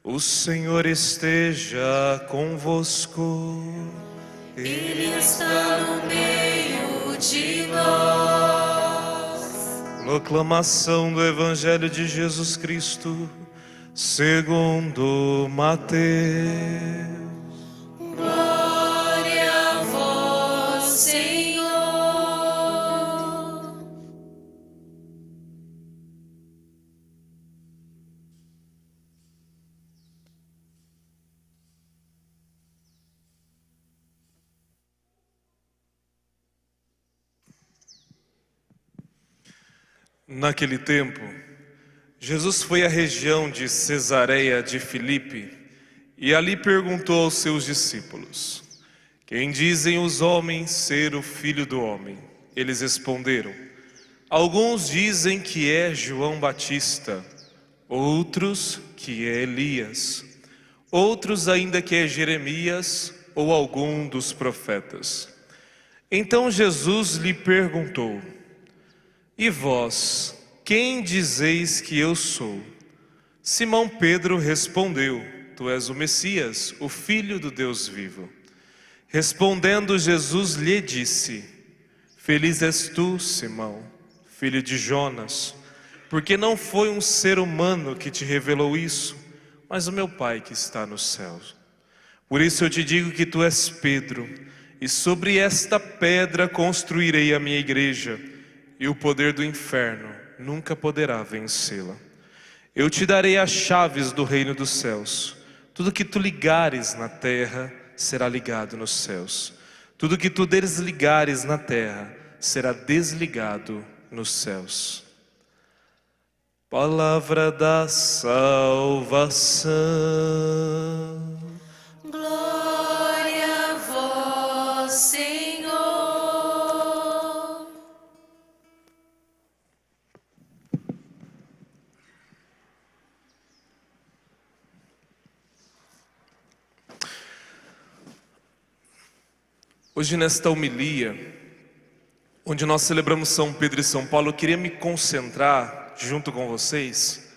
O Senhor esteja convosco. Ele está no meio de nós. Proclamação do Evangelho de Jesus Cristo, segundo Mateus. Glória a vós, Senhor. Naquele tempo, Jesus foi à região de Cesareia de Filipe e ali perguntou aos seus discípulos: quem dizem os homens ser o Filho do Homem? Eles responderam: alguns dizem que é João Batista, outros que é Elias, outros ainda que é Jeremias ou algum dos profetas. Então Jesus lhe perguntou: e vós, quem dizeis que eu sou? Simão Pedro respondeu: tu és o Messias, o Filho do Deus vivo. Respondendo Jesus lhe disse: feliz és tu, Simão, filho de Jonas, porque não foi um ser humano que te revelou isso, mas o meu Pai que está nos céus. Por isso eu te digo que tu és Pedro, e sobre esta pedra construirei a minha igreja, e o poder do inferno nunca poderá vencê-la. Eu te darei as chaves do reino dos céus. Tudo que tu ligares na terra será ligado nos céus. Tudo que tu desligares na terra será desligado nos céus. Palavra da salvação. Glória a vós, Senhor. Hoje nesta homilia, onde nós celebramos São Pedro e São Paulo, eu queria me concentrar, junto com vocês,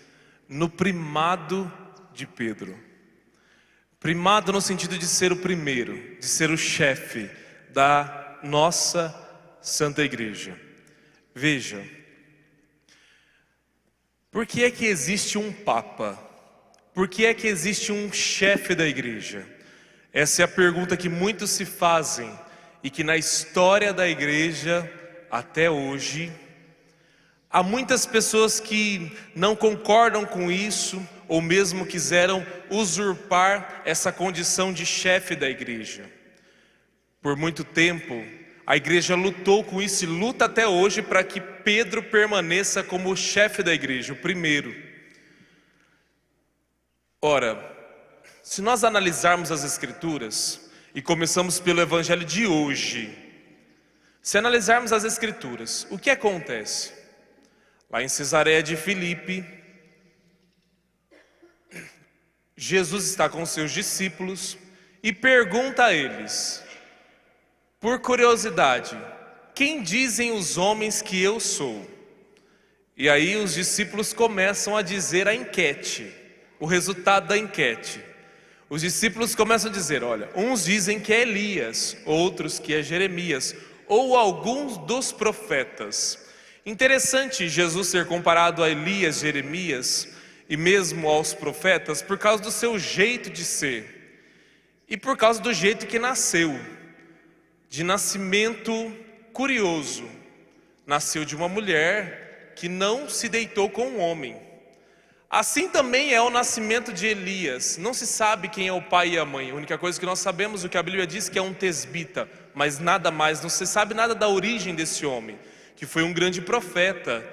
no primado de Pedro. Primado no sentido de ser o primeiro, de ser o chefe da nossa Santa Igreja. Veja, por que é que existe um Papa? Por que é que existe um chefe da Igreja? Essa é a pergunta que muitos se fazem e que na história da Igreja, até hoje, há muitas pessoas que não concordam com isso, ou mesmo quiseram usurpar essa condição de chefe da Igreja. Por muito tempo, a Igreja lutou com isso e luta até hoje para que Pedro permaneça como o chefe da Igreja, o primeiro. Ora, se nós analisarmos as Escrituras, e começamos pelo Evangelho de hoje, se analisarmos as Escrituras, o que acontece? Lá em Cesareia de Filipe, Jesus está com seus discípulos e pergunta a eles, por curiosidade: quem dizem os homens que eu sou? E aí os discípulos começam a dizer a enquete, o resultado da enquete. Os discípulos começam a dizer: olha, uns dizem que é Elias, outros que é Jeremias, ou alguns dos profetas. Interessante Jesus ser comparado a Elias, Jeremias e mesmo aos profetas por causa do seu jeito de ser e por causa do jeito que nasceu, de nascimento curioso. Nasceu de uma mulher que não se deitou com um homem. Assim também é o nascimento de Elias. Não se sabe quem é o pai e a mãe. A única coisa que nós sabemos, o que a Bíblia diz, que é um tesbita, mas nada mais. Não se sabe nada da origem desse homem, que foi um grande profeta,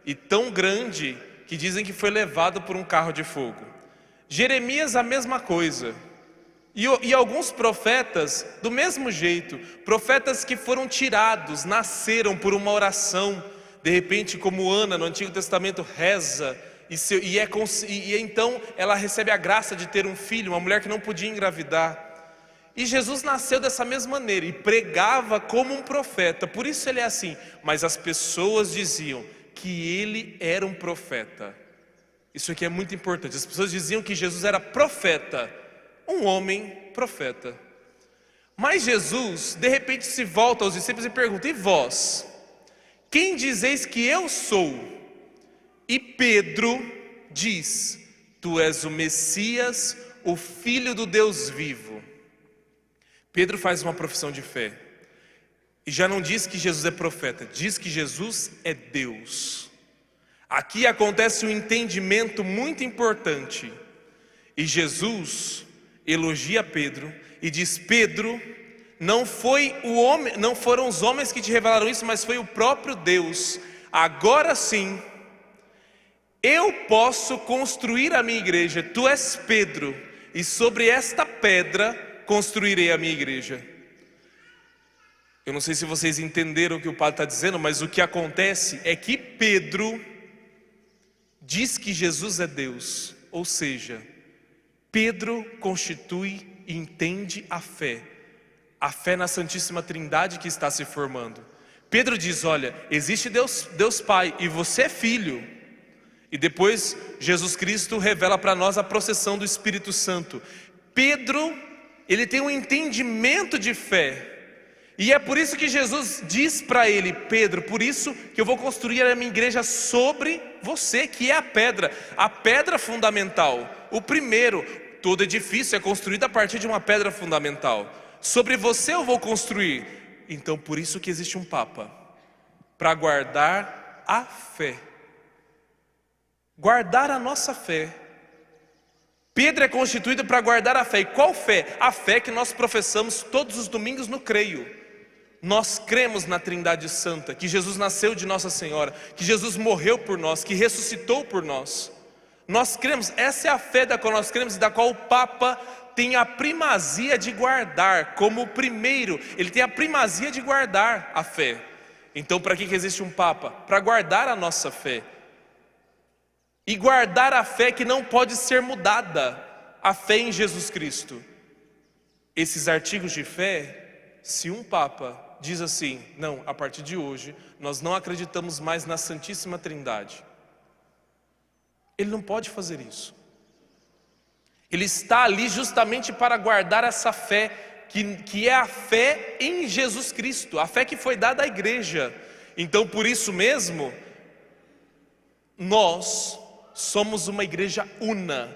e tão grande que dizem que foi levado por um carro de fogo. Jeremias a mesma coisa. E alguns profetas do mesmo jeito, profetas que foram tirados, nasceram por uma oração, de repente como Ana no Antigo Testamento reza, e então ela recebe a graça de ter um filho, uma mulher que não podia engravidar. E Jesus nasceu dessa mesma maneira e pregava como um profeta, por isso ele é assim. Mas as pessoas diziam que ele era um profeta. Isso aqui é muito importante. As pessoas diziam que Jesus era profeta, um homem profeta. Mas Jesus, de repente, se volta aos discípulos e pergunta: e vós, quem dizeis que eu sou? E Pedro diz: tu és o Messias, o Filho do Deus vivo. Pedro faz uma profissão de fé. E já não diz que Jesus é profeta, diz que Jesus é Deus. Aqui acontece um entendimento muito importante. E Jesus elogia Pedro e diz: Pedro, não foram os homens que te revelaram isso, mas foi o próprio Deus. Agora sim, eu posso construir a minha igreja. Tu és Pedro, e sobre esta pedra construirei a minha igreja. Eu não sei se vocês entenderam o que o padre está dizendo, mas o que acontece é que Pedro diz que Jesus é Deus. Ou seja, Pedro constitui e entende a fé na Santíssima Trindade que está se formando. Pedro diz: olha, existe Deus Pai e você é filho. E depois Jesus Cristo revela para nós a processão do Espírito Santo. Pedro, ele tem um entendimento de fé. E é por isso que Jesus diz para ele: Pedro, por isso que eu vou construir a minha igreja sobre você, que é a pedra fundamental. O primeiro, todo edifício é construído a partir de uma pedra fundamental. Sobre você eu vou construir. Então por isso que existe um Papa, para guardar a fé. Guardar a nossa fé. Pedro é constituído para guardar a fé. E qual fé? A fé que nós professamos todos os domingos no creio. Nós cremos na Trindade Santa, que Jesus nasceu de Nossa Senhora, que Jesus morreu por nós, que ressuscitou por nós. Nós cremos, essa é a fé da qual nós cremos e da qual o Papa tem a primazia de guardar, como o primeiro, ele tem a primazia de guardar a fé. Então para que existe um Papa? Para guardar a nossa fé. E guardar a fé que não pode ser mudada, a fé em Jesus Cristo. Esses artigos de fé, se um Papa diz assim: não, a partir de hoje nós não acreditamos mais na Santíssima Trindade, ele não pode fazer isso. Ele está ali justamente para guardar essa fé, que é a fé em Jesus Cristo, a fé que foi dada à igreja. Então por isso mesmo, nós somos uma igreja una,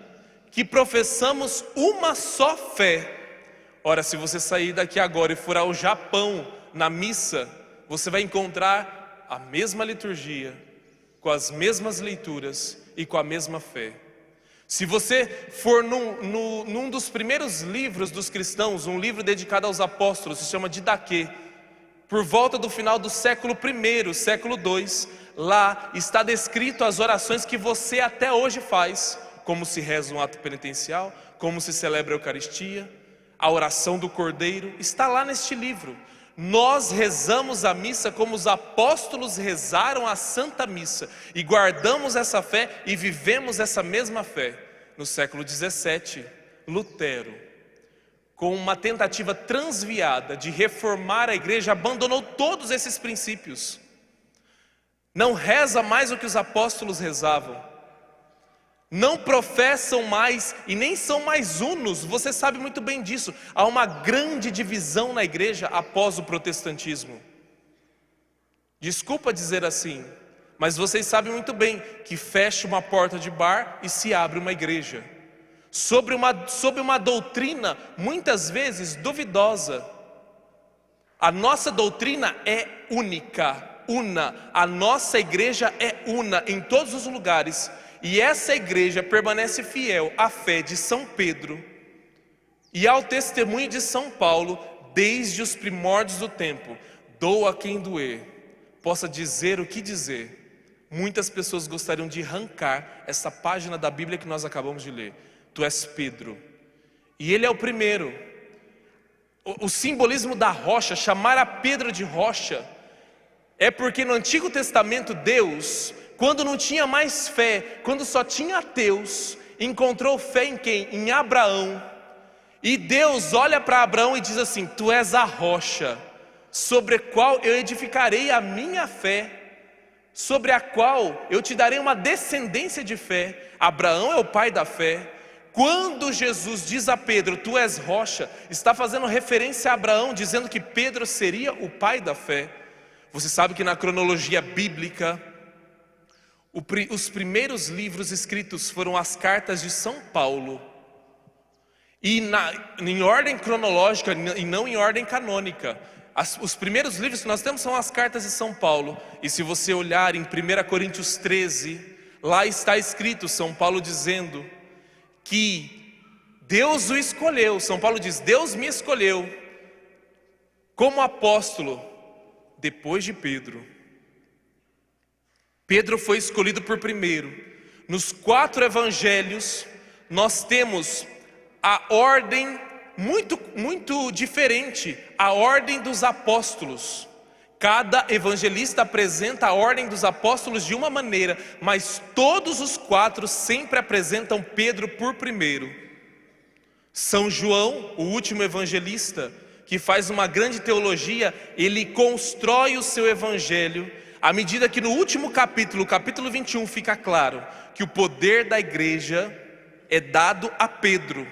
que professamos uma só fé. Ora, se você sair daqui agora e for ao Japão, na missa, você vai encontrar a mesma liturgia, com as mesmas leituras e com a mesma fé. Se você for num dos primeiros livros dos cristãos, um livro dedicado aos apóstolos, se chama Didaquê, por volta do final do século I, século II, lá está descrito as orações que você até hoje faz, como se reza um ato penitencial, como se celebra a Eucaristia, a oração do Cordeiro, está lá neste livro. Nós rezamos a missa como os apóstolos rezaram a Santa Missa, e guardamos essa fé e vivemos essa mesma fé. No século XVII, Lutero, com uma tentativa transviada de reformar a igreja, abandonou todos esses princípios. Não reza mais o que os apóstolos rezavam, não professam mais e nem são mais unos. Você sabe muito bem disso. Há uma grande divisão na igreja após o protestantismo. Desculpa dizer assim, mas vocês sabem muito bem que fecha uma porta de bar e se abre uma igreja, sob uma doutrina muitas vezes duvidosa. A nossa doutrina é única, una. A nossa igreja é una em todos os lugares. E essa igreja permanece fiel à fé de São Pedro e ao testemunho de São Paulo desde os primórdios do tempo. Doa quem doer, possa dizer o que dizer. Muitas pessoas gostariam de arrancar essa página da Bíblia que nós acabamos de ler. Tu és Pedro. E ele é o primeiro. O simbolismo da rocha, chamar a Pedro de rocha, é porque no Antigo Testamento Deus, quando não tinha mais fé, quando só tinha ateus, encontrou fé em quem? Em Abraão. E Deus olha para Abraão e diz assim: tu és a rocha sobre a qual eu edificarei a minha fé. sobre a qual eu te darei uma descendência de fé. Abraão é o pai da fé. Quando Jesus diz a Pedro, tu és rocha, está fazendo referência a Abraão, dizendo que Pedro seria o pai da fé. Você sabe que na cronologia bíblica, os primeiros livros escritos foram as cartas de São Paulo. E em ordem cronológica e não em ordem canônica. Os primeiros livros que nós temos são as cartas de São Paulo. E se você olhar em 1 Coríntios 13, lá está escrito São Paulo dizendo que Deus o escolheu. São Paulo diz, Deus me escolheu como apóstolo depois de Pedro. Pedro foi escolhido por primeiro. Nos 4 evangelhos nós temos a ordem muito diferente, a ordem dos apóstolos. Cada evangelista apresenta a ordem dos apóstolos de uma maneira, mas todos os 4 sempre apresentam Pedro por primeiro. São João, o último evangelista, que faz uma grande teologia, ele constrói o seu evangelho à medida que no último capítulo, capítulo 21, fica claro que o poder da igreja é dado a Pedro.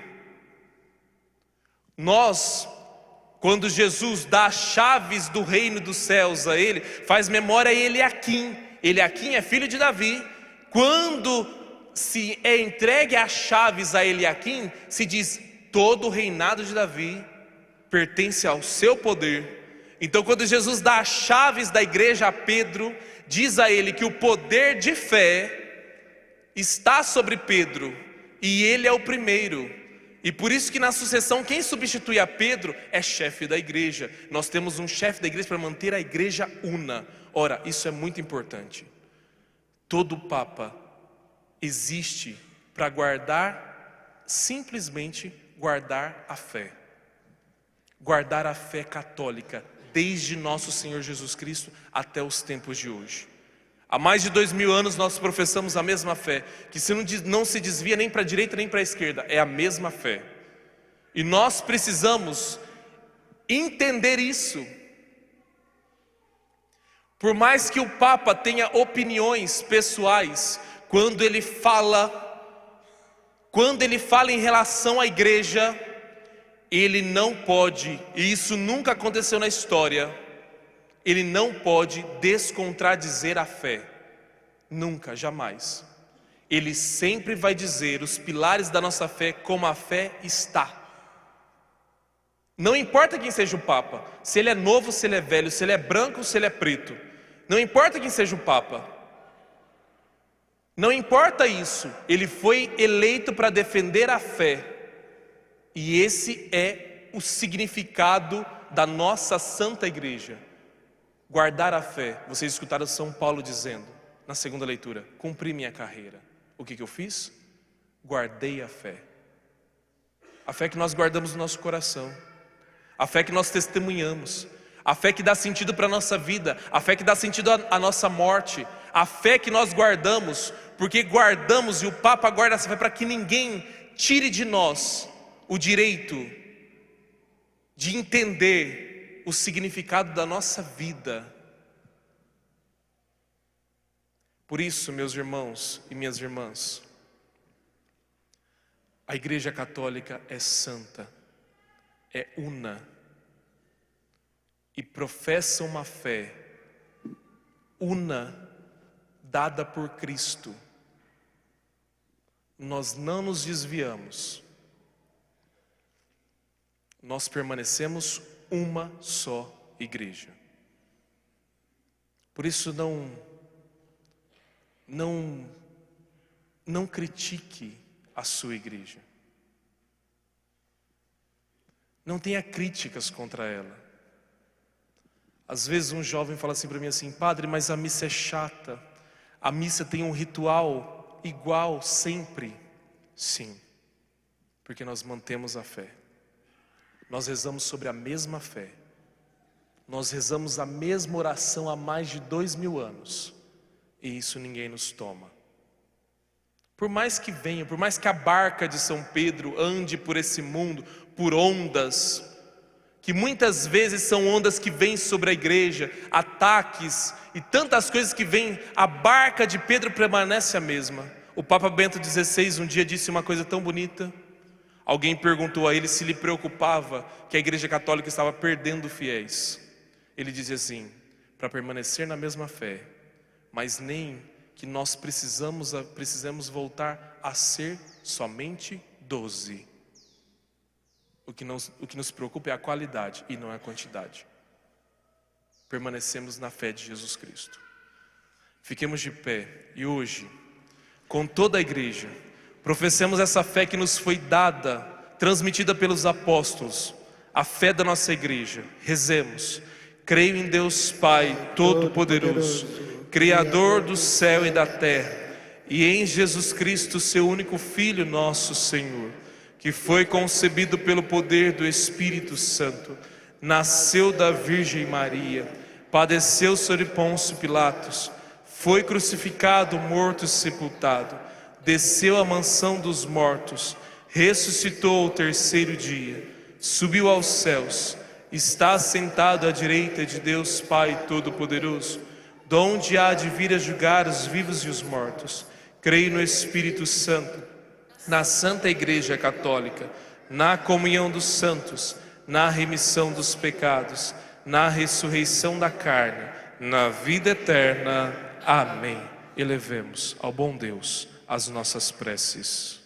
Nós, quando Jesus dá as chaves do reino dos céus a ele, faz memória a Eliaquim. Eliaquim é filho de Davi. Quando se é entregue as chaves a Eliaquim, se diz, todo o reinado de Davi pertence ao seu poder. Então quando Jesus dá as chaves da igreja a Pedro, diz a ele que o poder de fé está sobre Pedro, e ele é o primeiro. E por isso que na sucessão, quem substitui a Pedro é chefe da igreja. Nós temos um chefe da igreja para manter a igreja una. Ora, isso é muito importante. Todo Papa existe para guardar, simplesmente guardar a fé. Guardar a fé católica, desde nosso Senhor Jesus Cristo até os tempos de hoje. Há mais de 2000 anos nós professamos a mesma fé, que não se desvia nem para a direita nem para a esquerda, é a mesma fé. E nós precisamos entender isso. Por mais que o Papa tenha opiniões pessoais, quando ele fala em relação à igreja, ele não pode, e isso nunca aconteceu na história, ele não pode descontradizer a fé. Nunca, jamais. Ele sempre vai dizer os pilares da nossa fé como a fé está. Não importa quem seja o Papa, se ele é novo, se ele é velho, se ele é branco, se ele é preto. Não importa quem seja o Papa. Não importa isso. Ele foi eleito para defender a fé. E esse é o significado da nossa Santa Igreja. Guardar a fé. Vocês escutaram São Paulo dizendo, na segunda leitura, cumpri minha carreira. O que eu fiz? Guardei a fé. A fé que nós guardamos no nosso coração. A fé que nós testemunhamos. A fé que dá sentido para a nossa vida. A fé que dá sentido à nossa morte. A fé que nós guardamos, porque guardamos, e o Papa guarda essa fé para que ninguém tire de nós o direito de entender o significado da nossa vida. Por isso, meus irmãos e minhas irmãs, a Igreja Católica é santa, é una, e professa uma fé una, dada por Cristo. Nós não nos desviamos, nós permanecemos uma só igreja. Por isso não critique a sua igreja. Não tenha críticas contra ela. Às vezes um jovem fala assim para mim assim, padre, mas a missa é chata. A missa tem um ritual igual sempre. Sim, porque nós mantemos a fé. Nós rezamos sobre a mesma fé. Nós rezamos a mesma oração há mais de 2000 anos. E isso ninguém nos toma. Por mais que venha, por mais que a barca de São Pedro ande por esse mundo, por ondas, que muitas vezes são ondas que vêm sobre a igreja, ataques e tantas coisas que vêm, a barca de Pedro permanece a mesma. O Papa Bento XVI um dia disse uma coisa tão bonita. Alguém perguntou a ele se lhe preocupava que a igreja católica estava perdendo fiéis. Ele dizia assim: para permanecer na mesma fé, mas nem que nós precisamos voltar a ser somente 12. O que nos preocupa é a qualidade e não a quantidade. Permanecemos na fé de Jesus Cristo. Fiquemos de pé e hoje, com toda a igreja, professemos essa fé que nos foi dada, transmitida pelos apóstolos, a fé da nossa igreja. Rezemos. Creio em Deus Pai Todo-Poderoso, Criador do céu e da terra, e em Jesus Cristo, seu único Filho, nosso Senhor, que foi concebido pelo poder do Espírito Santo, nasceu da Virgem Maria, padeceu sob Pôncio Pilatos, foi crucificado, morto e sepultado, desceu à mansão dos mortos, ressuscitou ao terceiro dia, subiu aos céus, está sentado à direita de Deus Pai Todo-Poderoso, donde há de vir a julgar os vivos e os mortos. Creio no Espírito Santo, na Santa Igreja Católica, na comunhão dos santos, na remissão dos pecados, na ressurreição da carne, na vida eterna. Amém. Elevemos ao bom Deus as nossas preces.